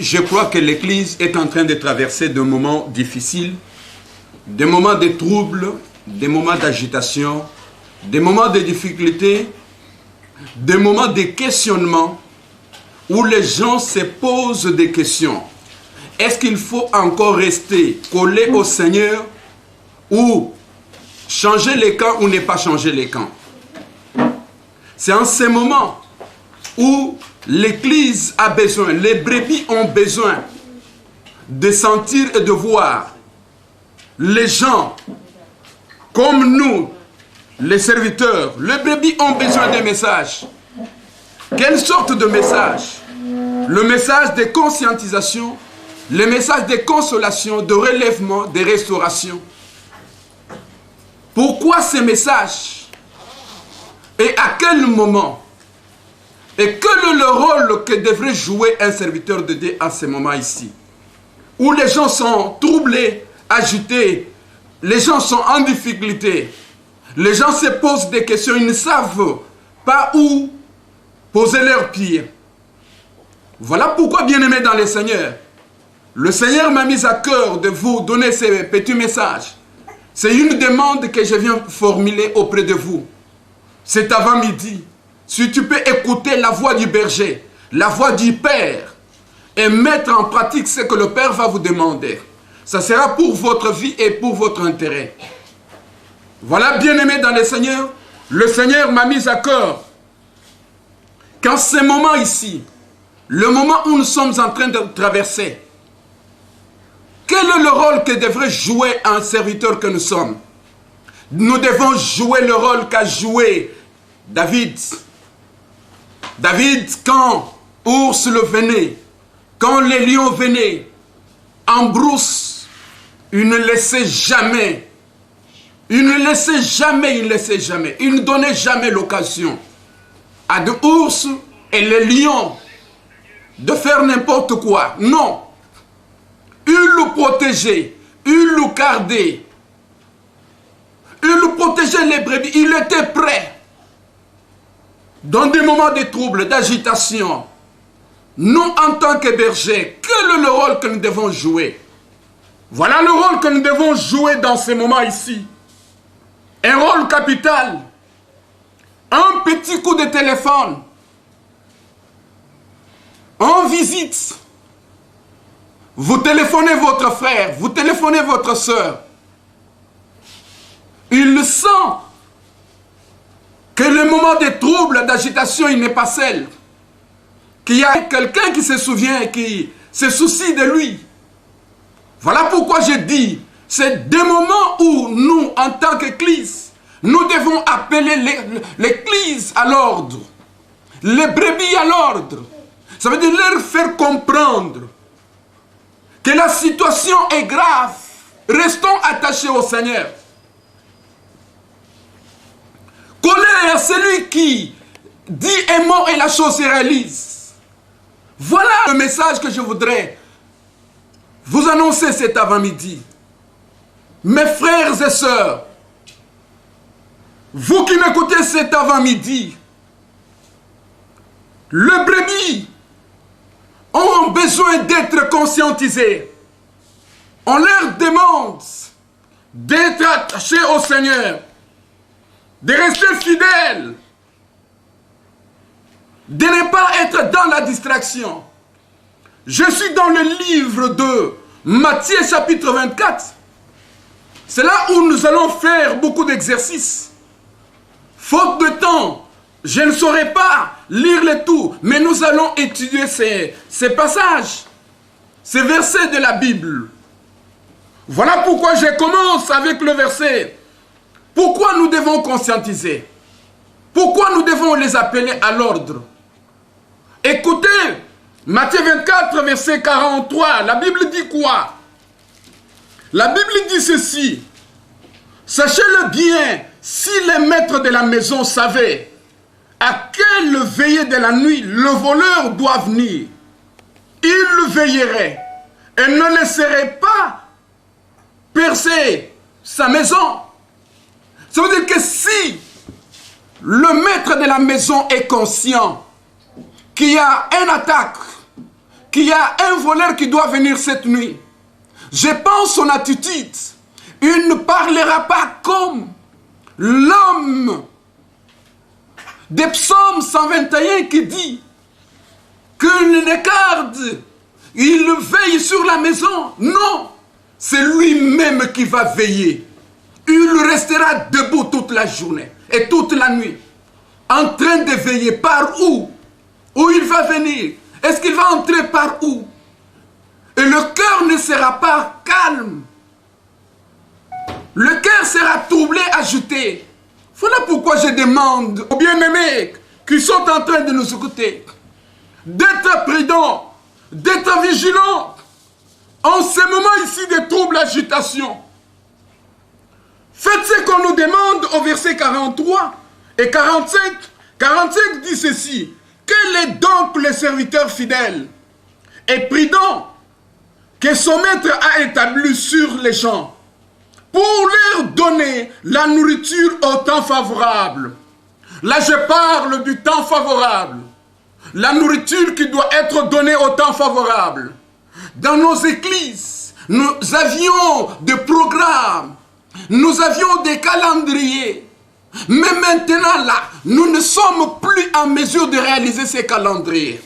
je crois que l'Église est en train de traverser des moments difficiles, des moments de troubles, des moments d'agitation, des moments de difficultés, des moments de questionnement, où les gens se posent des questions. Est-ce qu'il faut encore rester collé au Seigneur ou changer les camps ou ne pas changer les camps? C'est en ces moments où l'Église a besoin, les brebis ont besoin de sentir et de voir les gens comme nous, les serviteurs. Les brebis ont besoin d'un message. Quelle sorte de message? Le message de conscientisation, le message de consolation, de relèvement, de restauration. Pourquoi ces messages? Et à quel moment? Et quel est le rôle que devrait jouer un serviteur de Dieu à ce moment ici? Où les gens sont troublés, agités, les gens sont en difficulté, les gens se posent des questions, ils ne savent pas où poser leurs pieds. Voilà pourquoi, bien-aimés dans le Seigneur, le Seigneur m'a mis à cœur de vous donner ces petits messages. C'est une demande que je viens formuler auprès de vous. C'est avant-midi. Si tu peux écouter la voix du berger, la voix du Père, et mettre en pratique ce que le Père va vous demander, ça sera pour votre vie et pour votre intérêt. Voilà, bien-aimés dans le Seigneur m'a mis à cœur qu'en ce moment ici, le moment où nous sommes en train de traverser, quel est le rôle que devrait jouer un serviteur que nous sommes? Nous devons jouer le rôle qu'a joué David. David, quand ours le venait, quand les lions venaient, en brousse, il ne laissait jamais, il ne donnait jamais l'occasion à des ours et les lions de faire n'importe quoi. Non. Il le protégeait, il le gardait, il le protégeait les brebis, il était prêt. Dans des moments de trouble, d'agitation, nous en tant que bergers, quel est le rôle que nous devons jouer? Voilà le rôle que nous devons jouer dans ces moments ici. Un rôle capital. Un petit coup de téléphone. En visite. Vous téléphonez votre frère, vous téléphonez votre soeur. Il sent que le moment de trouble, d'agitation, il n'est pas seul. Qu'il y a quelqu'un qui se souvient et qui se soucie de lui. Voilà pourquoi je dis, c'est des moments où nous, en tant qu'Église, nous devons appeler l'Église à l'ordre, les brebis à l'ordre. Ça veut dire leur faire comprendre que la situation est grave. Restons attachés au Seigneur. Colère à celui qui dit un mot et la chose se réalise. Voilà le message que je voudrais vous annoncer cet avant-midi. Mes frères et sœurs, vous qui m'écoutez cet avant-midi, les brebis ont besoin d'être conscientisés. On leur demande d'être attachés au Seigneur, de rester fidèles, de ne pas être dans la distraction. Je suis dans le livre de Matthieu chapitre 24. C'est là où nous allons faire beaucoup d'exercices. Faute de temps, je ne saurais pas lire le tout, mais nous allons étudier ces passages, ces versets de la Bible. Voilà pourquoi je commence avec le verset. Pourquoi nous devons conscientiser? Pourquoi nous devons les appeler à l'ordre? Écoutez, Matthieu 24, verset 43, la Bible dit quoi? La Bible dit ceci. Sachez-le bien, si les maîtres de la maison savaient à quelle veillée de la nuit le voleur doit venir, ils veilleraient et ne laisseraient pas percer sa maison. Ça veut dire que si le maître de la maison est conscient qu'il y a une attaque, qu'il y a un voleur qui doit venir cette nuit. Je pense son attitude. Il ne parlera pas comme l'homme des psaumes 121 qui dit qu'il ne garde, il veille sur la maison. Non, c'est lui-même qui va veiller. Il restera debout toute la journée et toute la nuit, en train de veiller. Par où? Où il va venir? Est-ce qu'il va entrer par où? Et le cœur ne sera pas calme. Le cœur sera troublé, agité. Voilà pourquoi je demande aux bien-aimés qui sont en train de nous écouter d'être prudents, d'être vigilants en ce moment ici de trouble, agitation. Faites ce qu'on nous demande au verset 43 et 45. 45 dit ceci: quel est donc le serviteur fidèle et prudent que son maître a établi sur les gens pour leur donner la nourriture au temps favorable. Là, je parle du temps favorable. La nourriture qui doit être donnée au temps favorable. Dans nos églises, nous avions des programmes, nous avions des calendriers. Mais maintenant, là, nous ne sommes plus en mesure de réaliser ces calendriers.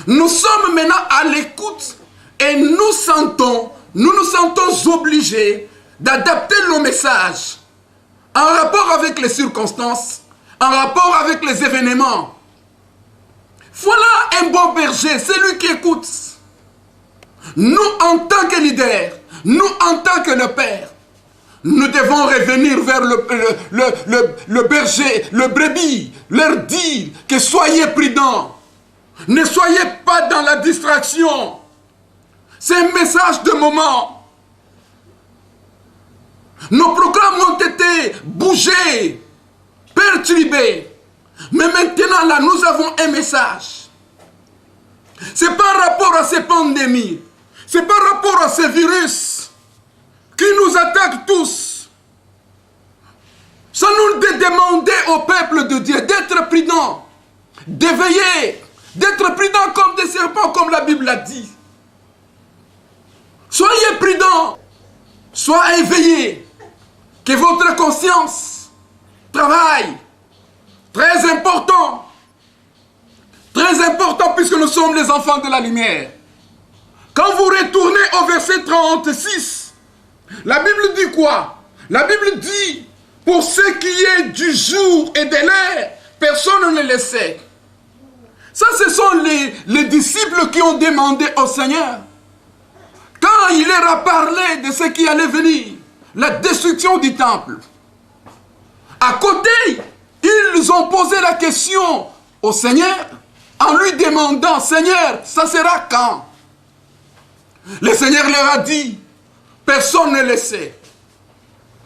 Nous sommes maintenant à l'écoute et nous nous sentons obligés d'adapter nos messages en rapport avec les circonstances, en rapport avec les événements. Voilà un bon berger, c'est lui qui écoute. Nous, en tant que leaders, nous, en tant que le Père, nous devons revenir vers le berger, le brebis, leur dire que soyez prudents. Ne soyez pas dans la distraction. C'est un message de moment. Nos programmes ont été bougés, perturbés. Mais maintenant, là, nous avons un message. C'est par rapport à ces pandémies. C'est par rapport à ces virus qui nous attaquent tous. Ça nous demander au peuple de Dieu d'être prudent, d'éveiller, d'être prudent comme des serpents, comme la Bible l'a dit. Soyez prudents, soyez éveillés, que votre conscience travaille. Très important puisque nous sommes les enfants de la lumière. Quand vous retournez au verset 36, la Bible dit quoi? La Bible dit, pour ce qui est du jour et de l'heure, personne ne le sait. Ça, ce sont les disciples qui ont demandé au Seigneur. Quand il leur a parlé de ce qui allait venir, la destruction du temple, à côté, ils ont posé la question au Seigneur en lui demandant, Seigneur, ça sera quand? Le Seigneur leur a dit, personne ne le sait,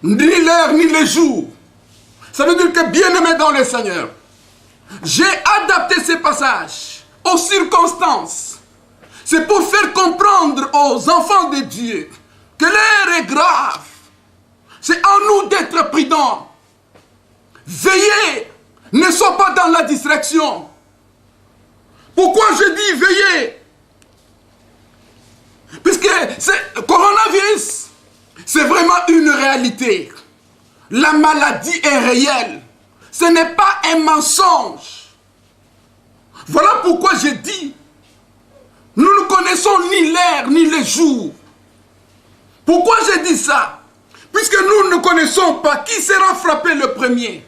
ni l'heure ni le jour. Ça veut dire que bien-aimé dans le Seigneur, j'ai adapté ces passages aux circonstances. C'est pour faire comprendre aux enfants de Dieu que l'heure est grave. C'est à nous d'être prudents. Veillez, ne sois pas dans la distraction. Pourquoi je dis veillez? Puisque le coronavirus, c'est vraiment une réalité. La maladie est réelle. Ce n'est pas un mensonge. Voilà pourquoi je dis, nous ne connaissons ni l'heure ni le jour. Pourquoi je dis ça? Puisque nous ne connaissons pas qui sera frappé le premier.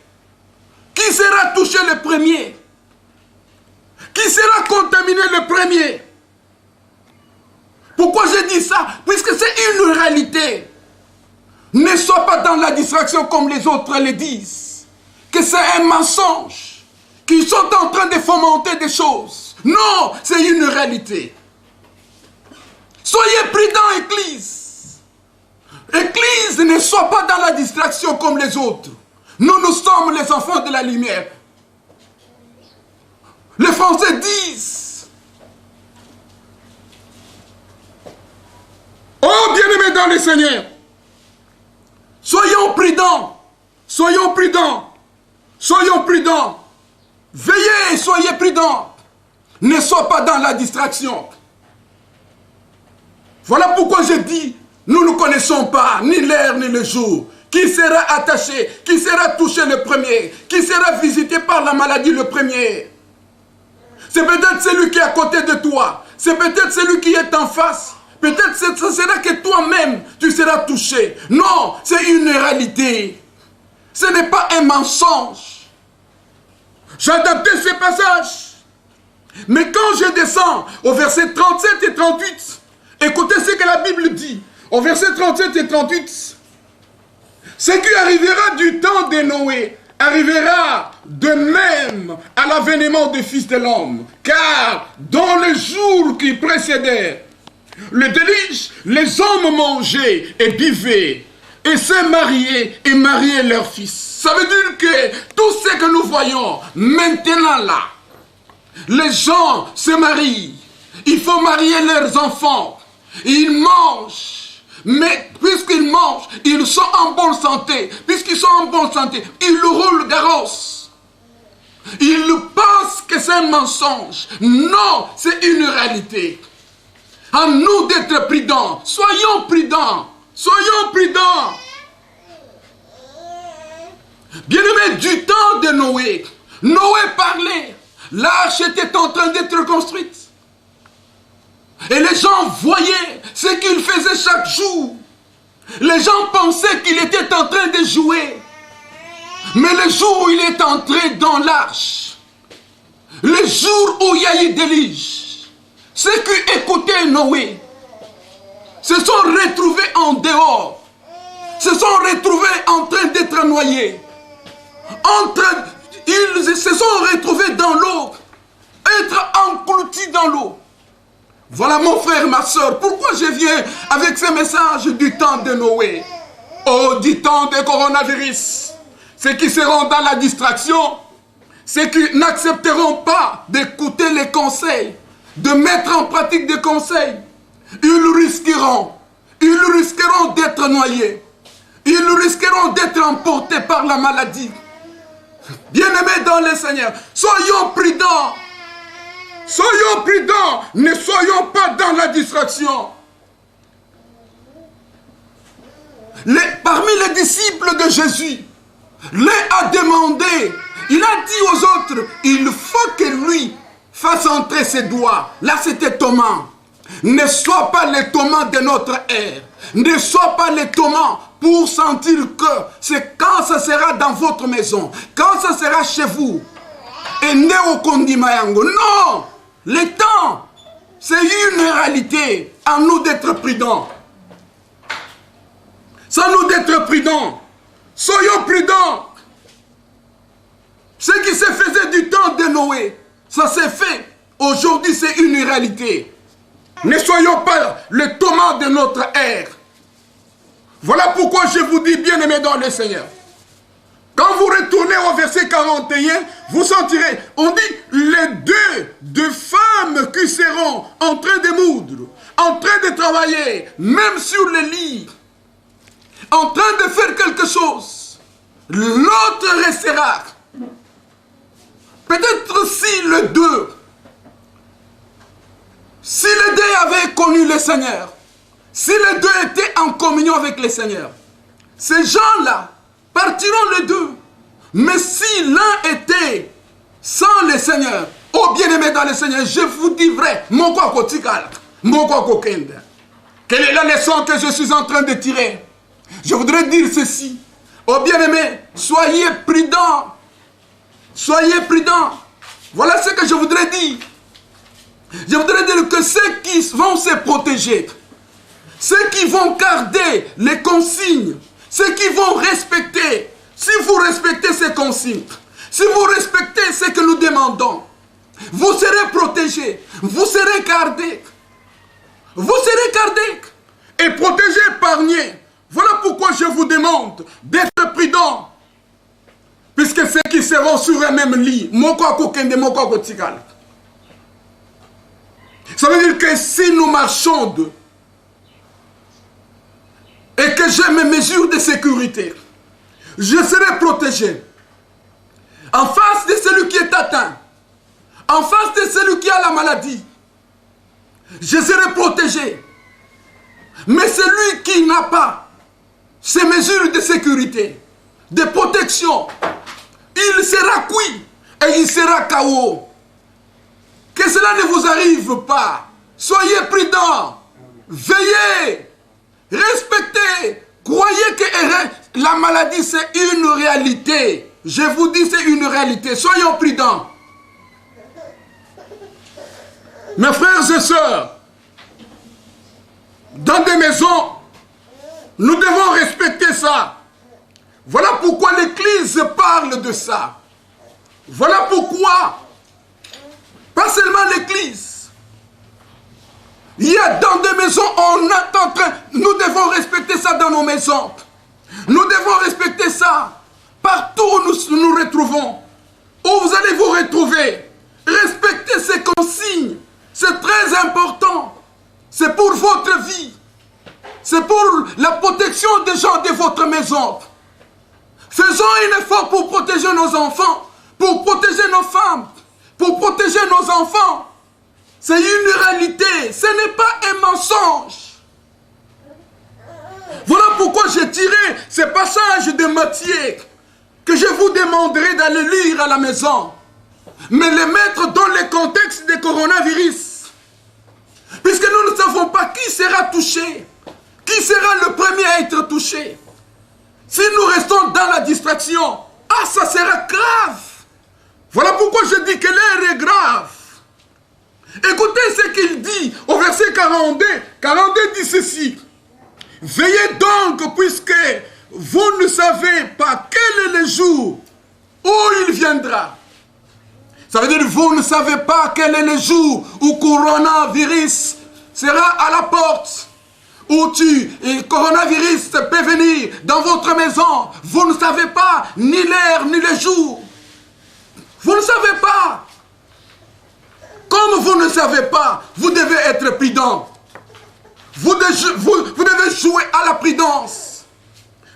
Qui sera touché le premier? Qui sera contaminé le premier? Pourquoi je dis ça? Puisque c'est une réalité. Ne sois pas dans la distraction comme les autres le disent. Que c'est un mensonge. Qu'ils sont en train de fomenter des choses. Non, c'est une réalité. Soyez prudents, Église. Église, ne sois pas dans la distraction comme les autres. Nous sommes les enfants de la lumière. Les Français disent, oh bien-aimés dans le Seigneur, soyons prudents, soyons prudents, soyons prudents, veillez, soyez prudents, ne sois pas dans la distraction. Voilà pourquoi je dis, nous ne connaissons pas ni l'heure ni le jour. Qui sera attaché, qui sera touché le premier, qui sera visité par la maladie le premier. C'est peut-être celui qui est à côté de toi, c'est peut-être celui qui est en face. Peut-être ce sera que toi-même, tu seras touché. Non, c'est une réalité. Ce n'est pas un mensonge. J'ai adapté ce passage. Mais quand je descends au verset 37 et 38, écoutez ce que la Bible dit. Au verset 37 et 38, ce qui arrivera du temps de Noé arrivera de même à l'avènement du Fils de l'homme. Car dans les jours qui précédaient le déluge, les hommes mangeaient et buvaient et se mariaient et mariaient leurs fils. Ça veut dire que tout ce que nous voyons maintenant là, les gens se marient, il faut marier leurs enfants, ils mangent. Mais puisqu'ils mangent, ils sont en bonne santé. Puisqu'ils sont en bonne santé, ils roulent garros. Ils pensent que c'est un mensonge. Non, c'est une réalité. À nous d'être prudents. Soyons prudents. Soyons prudents. Bien-aimés, du temps de Noé, Noé parlait. L'arche était en train d'être construite. Et les gens voyaient ce qu'il faisait chaque jour. Les gens pensaient qu'il était en train de jouer. Mais le jour où il est entré dans l'arche, le jour où il y a eu déluge, ceux qui écoutaient Noé se sont retrouvés en dehors, se sont retrouvés en train d'être noyés. Ils se sont retrouvés dans l'eau, être engloutis dans l'eau. Voilà mon frère, ma soeur, pourquoi je viens avec ce message du temps de Noé. Oh, du temps de coronavirus. Ceux qui seront dans la distraction, ceux qui n'accepteront pas d'écouter les conseils, de mettre en pratique des conseils, ils risqueront d'être noyés. Ils risqueront d'être emportés par la maladie. Bien-aimés dans le Seigneur, soyons prudents. Soyons prudents, ne soyons pas dans la distraction. Parmi les disciples de Jésus, l'un a demandé, il a dit aux autres, il faut que lui fasse entrer ses doigts. Là c'était Thomas. Ne sois pas l'étonnement de notre ère. Ne sois pas l'étonnement pour sentir que c'est quand ça sera dans votre maison, quand ça sera chez vous. Et ne au kondimayango. Non! Le temps, c'est une réalité. À nous d'être prudents. C'est à nous d'être prudents. Soyons prudents. Ce qui se faisait du temps de Noé, ça s'est fait. Aujourd'hui, c'est une réalité. Ne soyons pas le Thomas de notre ère. Voilà pourquoi je vous dis, bien-aimés dans le Seigneur. Quand vous retournez au verset 41, vous sentirez, on dit, les deux femmes qui seront en train de moudre, en train de travailler, même sur le lit, en train de faire quelque chose, l'autre restera. Peut-être si les deux avaient connu le Seigneur, si les deux étaient en communion avec le Seigneur, ces gens-là partiront les deux. Mais si l'un était sans le Seigneur, oh bien-aimé dans le Seigneur, je vous dis vrai, mon quoi kotikal, mon quoi kokende. Quelle est la leçon que je suis en train de tirer? Je voudrais dire ceci. Oh bien-aimé, soyez prudents. Soyez prudents. Voilà ce que je voudrais dire. Je voudrais dire que ceux qui vont se protéger, ceux qui vont garder les consignes, ceux qui vont respecter, si vous respectez ces consignes, si vous respectez ce que nous demandons, vous serez protégés, vous serez gardés. Vous serez gardés et protégés, épargnés. Voilà pourquoi je vous demande d'être prudents. Puisque ceux qui seront sur un même lit, ça veut dire que si nous marchons et que j'ai mes mesures de sécurité, je serai protégé. En face de celui qui est atteint, en face de celui qui a la maladie, je serai protégé. Mais celui qui n'a pas ces mesures de sécurité, de protection, il sera cuit et il sera KO. Que cela ne vous arrive pas. Soyez prudents. Veillez. Respectez. Croyez que la maladie, c'est une réalité. Je vous dis, c'est une réalité. Soyons prudents. Mes frères et sœurs, dans des maisons, nous devons respecter ça. Voilà pourquoi l'Église parle de ça. Voilà pourquoi, pas seulement l'Église, il y a dans des maisons, nous devons respecter ça dans nos maisons. Nous devons respecter ça partout où nous nous retrouvons. Où vous allez vous retrouver. Respectez ces consignes. C'est très important. C'est pour votre vie. C'est pour la protection des gens de votre maison. Faisons un effort pour protéger nos enfants, pour protéger nos femmes, pour protéger nos enfants. C'est une réalité, ce n'est pas un mensonge. Voilà pourquoi j'ai tiré ce passage de Matthieu que je vous demanderai d'aller lire à la maison, mais le mettre dans le contexte du coronavirus. Puisque nous ne savons pas qui sera touché, qui sera le premier à être touché. Si nous restons dans la distraction, ça sera grave. Voilà pourquoi je dis que l'heure est grave. Écoutez ce qu'il dit au verset 42. 42 dit ceci. Veillez donc, puisque vous ne savez pas quel est le jour où il viendra. Ça veut dire que vous ne savez pas quel est le jour où coronavirus sera à la porte. Où le coronavirus peut venir dans votre maison. Vous ne savez pas ni l'heure ni le jour. Vous ne savez pas. Comme vous ne savez pas, vous devez être prudent. Vous devez jouer à la prudence.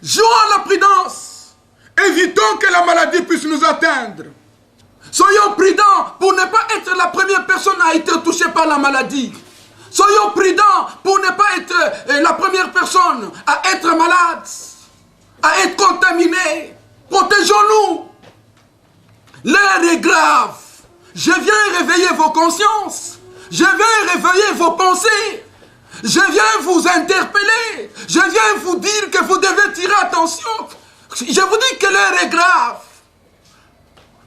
Jouons à la prudence. Évitons que la maladie puisse nous atteindre. Soyons prudents pour ne pas être la première personne à être touchée par la maladie. Soyons prudents pour ne pas être la première personne à être malade, à être contaminé. Protégeons-nous. L'heure est grave. Je viens réveiller vos consciences. Je viens réveiller vos pensées. Je viens vous interpeller. Je viens vous dire que vous devez tirer attention. Je vous dis que l'heure est grave.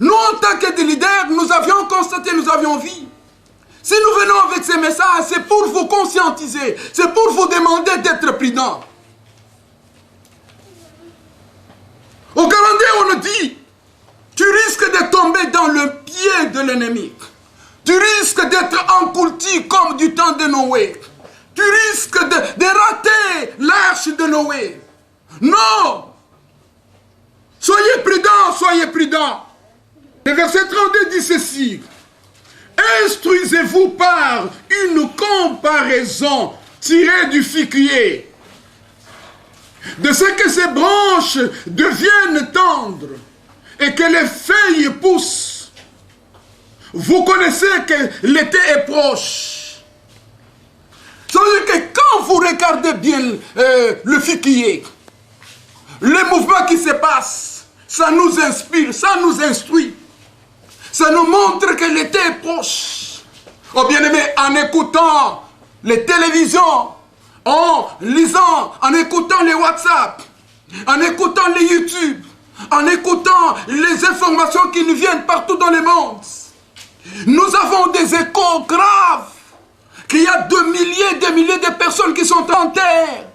Nous, en tant que leaders, nous avions constaté, nous avions vu. Si nous venons avec ces messages, c'est pour vous conscientiser. C'est pour vous demander d'être prudents. Au 42, on nous dit, tu risques de tomber dans le pied de l'ennemi. Tu risques d'être englouti comme du temps de Noé. Tu risques de rater l'arche de Noé. Non! Soyez prudents, soyez prudents. Le verset 32 dit ceci. Instruisez-vous par une comparaison tirée du figuier, de ce que ces branches deviennent tendres et que les feuilles poussent. Vous connaissez que l'été est proche. Ça veut dire que quand vous regardez bien le figuier, les mouvements qui se passent, ça nous inspire, ça nous instruit. Ça nous montre que l'été est proche. Oh bien-aimé, en écoutant les télévisions, en lisant, en écoutant les WhatsApp, en écoutant les YouTube, en écoutant les informations qui nous viennent partout dans le monde, nous avons des échos graves qu'il y a des milliers de personnes qui sont en terre.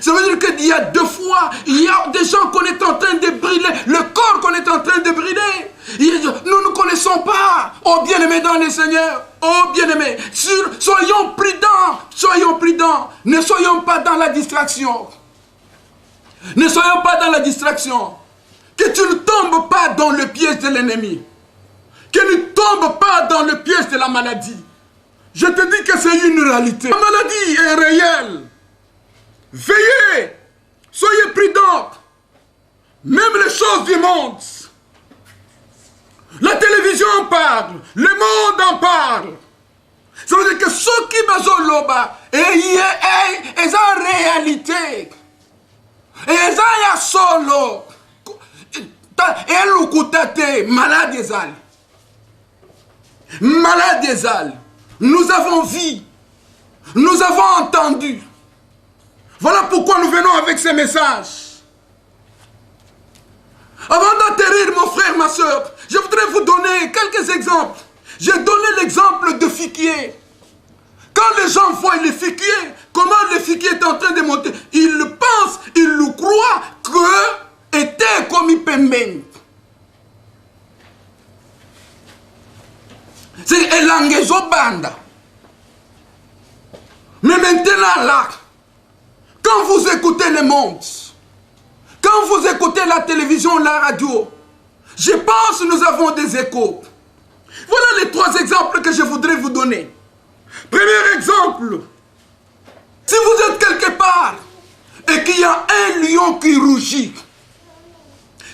Ça veut dire qu'il y a 2 fois, il y a des gens qu'on est en train de brûler, le corps qu'on est en train de brûler. Nous ne connaissons pas. Oh bien-aimés dans les Seigneurs, oh bien-aimés, soyons prudents, soyons prudents. Ne soyons pas dans la distraction. Ne soyons pas dans la distraction. Que tu ne tombes pas dans le piège de l'ennemi. Que tu ne tombes pas dans le piège de la maladie. Je te dis que c'est une réalité. La maladie est réelle. Veillez, soyez prudents. Même les choses du monde. La télévision en parle, le monde en parle. Ça veut dire que ceux qui basent loba, et en réalité, et ça solo, et l'oukutate, malade des âles. Malade des âles. Nous avons vu, nous avons entendu. Voilà pourquoi nous venons avec ces messages. Avant d'atterrir, mon frère, ma soeur, je voudrais vous donner quelques exemples. J'ai donné l'exemple de Fiquier. Quand les gens voient le Fiquier, comment le Fiquier est en train de monter, ils le pensent, ils le croient que était comme Ipemben. C'est Elangezo Banda. Mais maintenant là, quand vous écoutez le monde, quand vous écoutez la télévision, la radio, je pense que nous avons des échos. Voilà les 3 exemples que je voudrais vous donner. Premier exemple, si vous êtes quelque part et qu'il y a un lion qui rougit,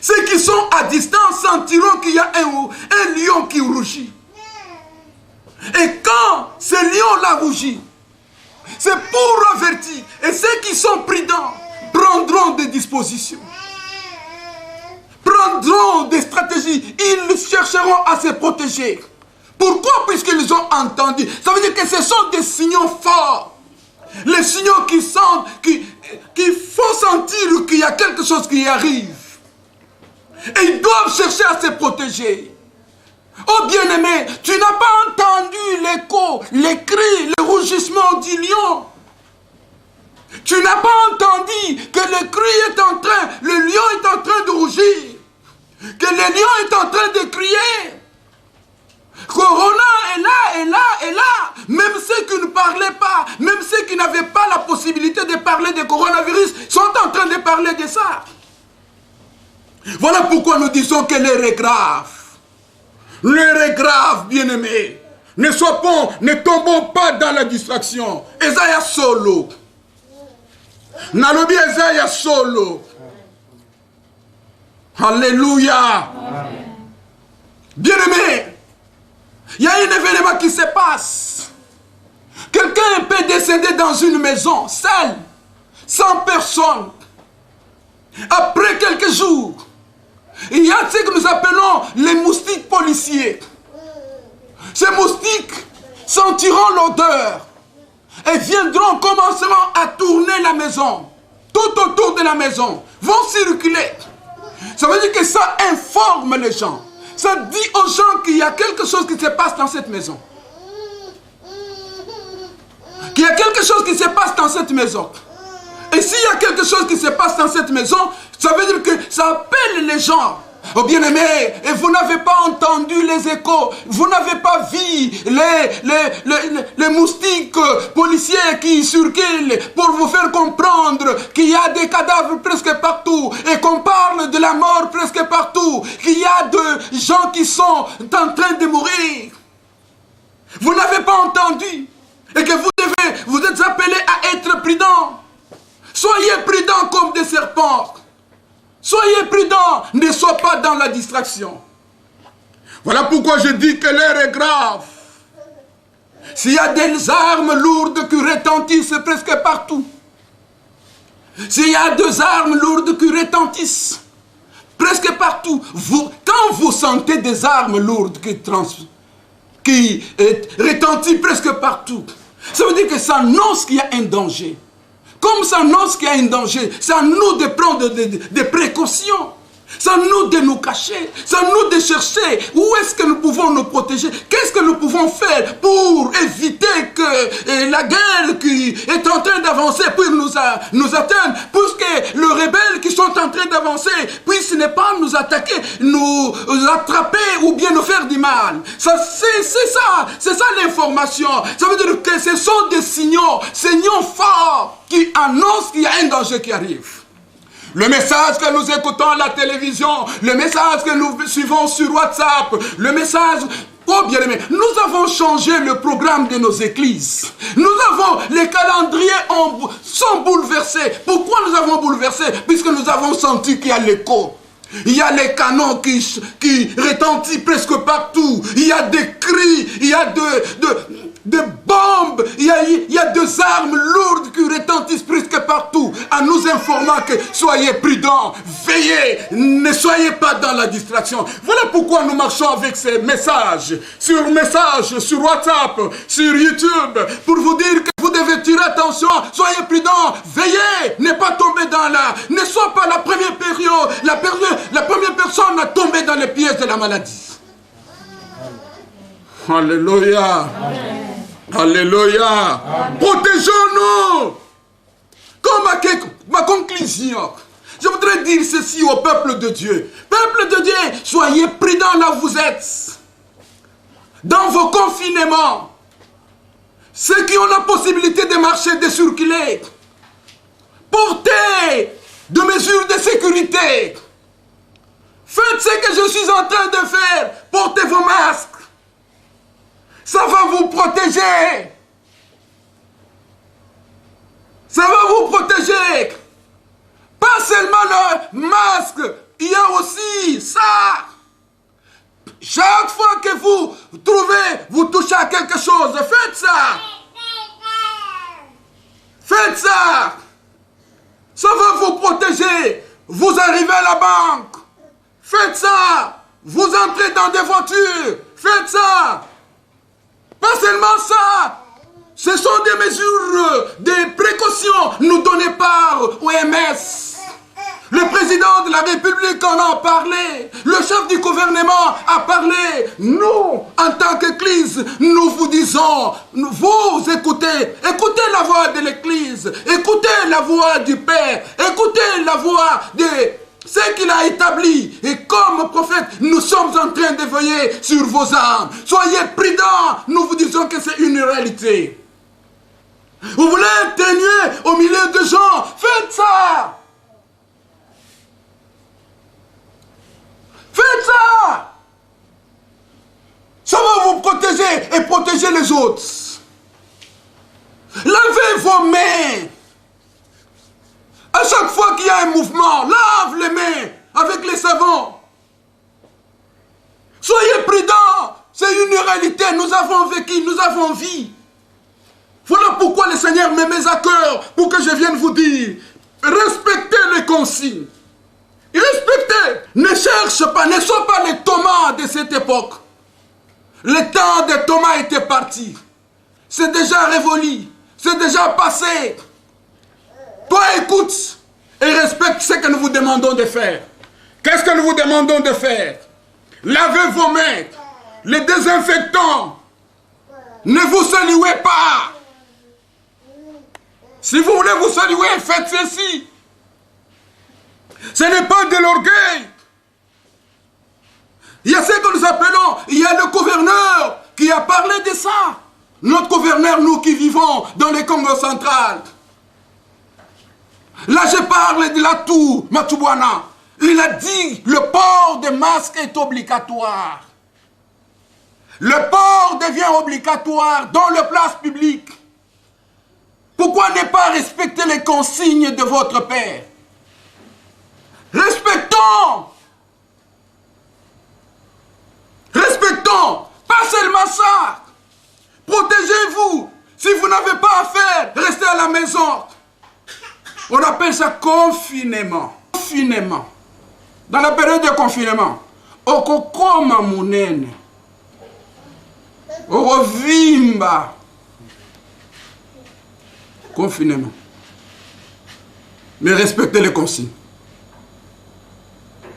ceux qui sont à distance sentiront qu'il y a un lion qui rougit. Et quand ce lion-là rougit, c'est pour avertir. Et ceux qui sont prudents prendront des dispositions. Prendront des stratégies. Ils chercheront à se protéger. Pourquoi? Puisqu'ils ont entendu. Ça veut dire que ce sont des signaux forts. Les signaux qui sentent, qui font sentir qu'il y a quelque chose qui arrive. Et ils doivent chercher à se protéger. Oh bien-aimé, tu n'as pas entendu l'écho, les cris, le rougissement du lion. Tu n'as pas entendu que le cri est en train, le lion est en train de rougir. Que le lion est en train de crier. Corona est là, est là, est là. Même ceux qui ne parlaient pas, même ceux qui n'avaient pas la possibilité de parler de coronavirus, sont en train de parler de ça. Voilà pourquoi nous disons que l'heure est grave. L'heure est grave, bien-aimés. Ne tombons pas dans la distraction. Esaïa solo. Nalobi Esaïa solo. Alléluia. Bien-aimés, il y a un événement qui se passe. Quelqu'un peut décéder dans une maison, seul, sans personne. Après quelques jours, il y a ce que nous appelons les moustiques policiers. Ces moustiques sentiront l'odeur et viendront, commenceront à tourner la maison. Tout autour de la maison, vont circuler. Ça veut dire que ça informe les gens. Ça dit aux gens qu'il y a quelque chose qui se passe dans cette maison. Qu'il y a quelque chose qui se passe dans cette maison. Et s'il y a quelque chose qui se passe dans cette maison, ça veut dire que ça appelle les gens. Oh bien-aimés, et vous n'avez pas entendu les échos, vous n'avez pas vu les moustiques policiers qui circulent pour vous faire comprendre qu'il y a des cadavres presque partout et qu'on parle de la mort presque partout, qu'il y a des gens qui sont en train de mourir. Vous n'avez pas entendu et que vous êtes appelés à être prudents. Soyez prudents comme des serpents. Soyez prudents, ne soyez pas dans la distraction. Voilà pourquoi je dis que l'heure est grave. S'il y a des armes lourdes qui retentissent presque partout, s'il y a des armes lourdes qui retentissent presque partout, quand vous sentez des armes lourdes qui retentissent presque partout, ça veut dire que ça annonce qu'il y a un danger. Comme ça annonce qu'il y a un danger, c'est à nous de prendre des précautions. C'est à nous de nous cacher. C'est à nous de chercher où est-ce que nous pouvons nous protéger. Qu'est-ce que nous pouvons faire pour éviter que la guerre qui est en train d'avancer puisse nous atteindre. Puisque les rebelles qui sont en train d'avancer puissent ne pas nous attaquer, nous attraper ou bien nous faire du mal. C'est ça l'information. Ça veut dire que ce sont des signaux forts qui annoncent qu'il y a un danger qui arrive. Le message que nous écoutons à la télévision, le message que nous suivons sur WhatsApp, le message... Oh bien aimé, nous avons changé le programme de nos églises. Les calendriers sont bouleversés. Pourquoi nous avons bouleversé? Puisque nous avons senti qu'il y a l'écho. Il y a les canons qui retentissent presque partout. Il y a des cris, il y a des bombes, il y a des armes lourdes qui retentissent presque partout, en nous informant que soyez prudents, veillez, ne soyez pas dans la distraction. Voilà pourquoi nous marchons avec ces messages sur WhatsApp, sur YouTube, pour vous dire que vous devez tirer attention, soyez prudents, veillez, ne pas tomber ne sois pas la première période, la première personne à tomber dans les pièges de la maladie. Alléluia. Amen. Alléluia. Protégeons-nous. Comme ma conclusion, je voudrais dire ceci au peuple de Dieu. Peuple de Dieu, soyez prudents là où vous êtes. Dans vos confinements, ceux qui ont la possibilité de marcher, de circuler, portez des mesures de sécurité. Faites ce que je suis en train de faire. Portez vos masques. Ça va vous protéger. Ça va vous protéger. Pas seulement le masque, il y a aussi ça. Chaque fois que vous touchez à quelque chose, faites ça. Faites ça. Ça va vous protéger. Vous arrivez à la banque. Faites ça. Vous entrez dans des voitures. Faites ça. Pas seulement ça, ce sont des mesures, des précautions nous données par OMS. Le président de la République en a parlé, le chef du gouvernement a parlé. Nous, en tant qu'Église, nous vous disons, vous écoutez la voix de l'Église, écoutez la voix du Père, écoutez la voix de ce qu'il a établi. Et comme prophète, nous sommes en train de veiller sur vos âmes. Soyez prudents. Nous vous disons que c'est une réalité. Vous voulez témoigner au milieu de gens, faites ça. Faites ça. Ça va vous protéger et protéger les autres. Lavez vos mains. À chaque fois qu'il y a un mouvement, lave les mains avec les savons. Soyez prudents. C'est une réalité. Nous avons vécu, nous avons vu. Voilà pourquoi le Seigneur me met à cœur pour que je vienne vous dire, respectez les consignes. Respectez. Ne cherche pas, ne sois pas les Thomas de cette époque. Le temps de Thomas était parti. C'est déjà révolu. C'est déjà passé. Toi, écoute et respecte ce que nous vous demandons de faire. Qu'est-ce que nous vous demandons de faire? Lavez vos mains. Les désinfectants. Ne vous saluez pas. Si vous voulez vous saluer, faites ceci. Ce n'est pas de l'orgueil. Il y a ce que nous appelons, il y a le gouverneur qui a parlé de ça. Notre gouverneur, nous qui vivons dans le Congo central. Là, je parle de la tour, Matubwana. Il a dit, le port de masque est obligatoire. Le port devient obligatoire dans les places publiques. Pourquoi ne pas respecter les consignes de votre Père? Respectons. Respectons. Pas seulement ça. Protégez-vous. Si vous n'avez pas à faire, restez à la maison. On appelle ça confinement. Confinement. Dans la période de confinement, okokoma munene, okovimba. Confinement. Mais respectez les consignes.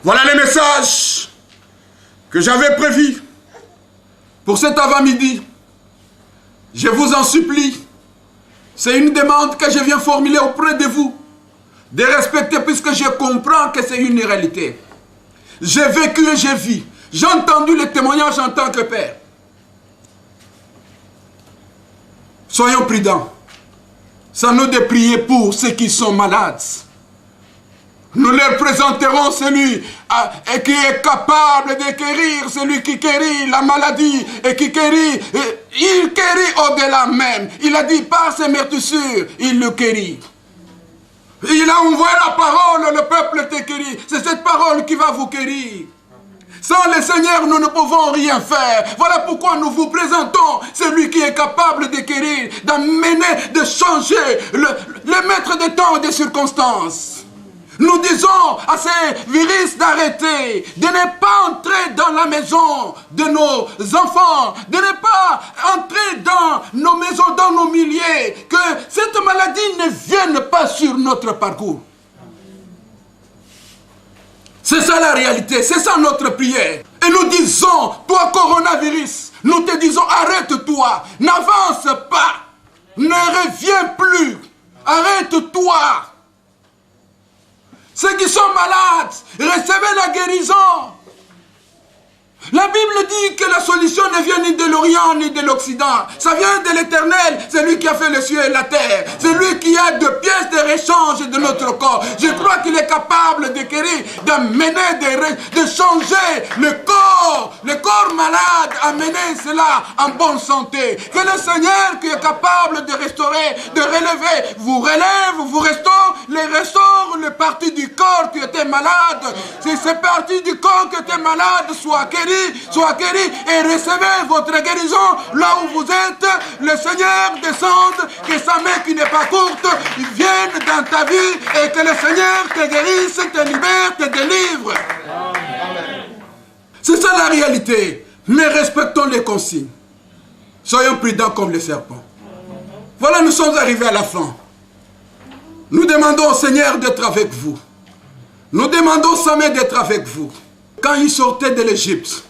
Voilà les messages que j'avais prévus pour cet avant-midi. Je vous en supplie. C'est une demande que je viens formuler auprès de vous. De respecter puisque je comprends que c'est une réalité. J'ai vécu et j'ai vu. J'ai entendu les témoignages en tant que père. Soyons prudents. Sans nous de prier pour ceux qui sont malades. Nous leur présenterons celui qui est capable de guérir, celui qui guérit la maladie et qui guérit. Il guérit au-delà même. Il a dit par ses meurtrissures, il le guérit. Il a envoyé la parole, le peuple te guérit. C'est cette parole qui va vous guérir. Sans le Seigneur, nous ne pouvons rien faire. Voilà pourquoi nous vous présentons celui qui est capable de guérir, d'amener, de changer, le maître des temps et des circonstances. Nous disons à ces virus d'arrêter, de ne pas entrer dans la maison de nos enfants, de ne pas entrer dans nos maisons, dans nos milliers, que cette maladie ne vienne pas sur notre parcours. C'est ça la réalité, c'est ça notre prière. Et nous disons, toi coronavirus, nous te disons arrête-toi, n'avance pas, ne reviens plus, arrête-toi. Ceux qui sont malades, recevez la guérison. La Bible dit que la solution ne vient ni de l'Orient ni de l'Occident. Ça vient de l'Éternel, c'est lui qui a fait le ciel et la terre. C'est lui qui a de pièces de réchange de notre corps. Je crois qu'il est capable de guérir, d'amener, de changer le corps malade, amener cela en bonne santé. Que le Seigneur qui est capable de restaurer, de relever, vous relève, vous restaure les parties du corps qui étaient malades. Si ces parties du corps qui étaient malades soient guéries, et recevez votre guérison là où vous êtes. Le Seigneur descende, que sa main qui n'est pas courte vienne dans ta vie et que le Seigneur te guérisse, te libère, te délivre. C'est ça la réalité. Mais respectons les consignes. Soyons prudents comme les serpents. Voilà, nous sommes arrivés à la fin. Nous demandons au Seigneur d'être avec vous. Nous demandons sa main d'être avec vous. Quand ils sortaient de l'Égypte,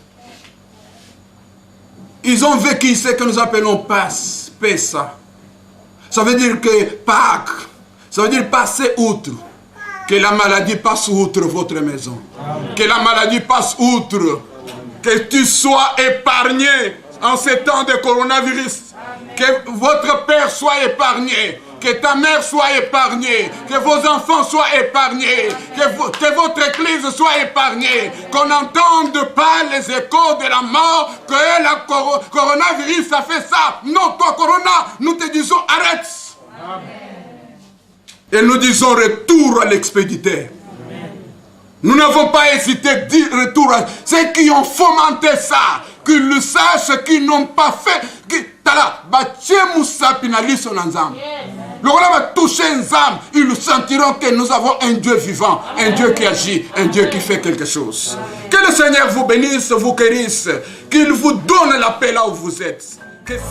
ils ont vécu ce que nous appelons Pessa. Ça veut dire que Pâques, ça veut dire passer outre. Que la maladie passe outre votre maison. Que la maladie passe outre. Que tu sois épargné en ces temps de coronavirus. Que votre père soit épargné. Que ta mère soit épargnée, que vos enfants soient épargnés, que votre église soit épargnée, qu'on n'entende pas les échos de la mort, que la coronavirus a fait ça. Non, toi corona, nous te disons arrête. Amen. Et nous disons retour à l'expéditeur. Nous n'avons pas hésité à dire retour à ceux qui ont fomenté ça, qu'ils le sachent, qu'ils n'ont pas fait. Le roi va toucher une âme, ils nous sentiront que nous avons un Dieu vivant, un Dieu qui agit, un Dieu qui fait quelque chose. Que le Seigneur vous bénisse, vous guérisse, qu'il vous donne la paix là où vous êtes. Que ça...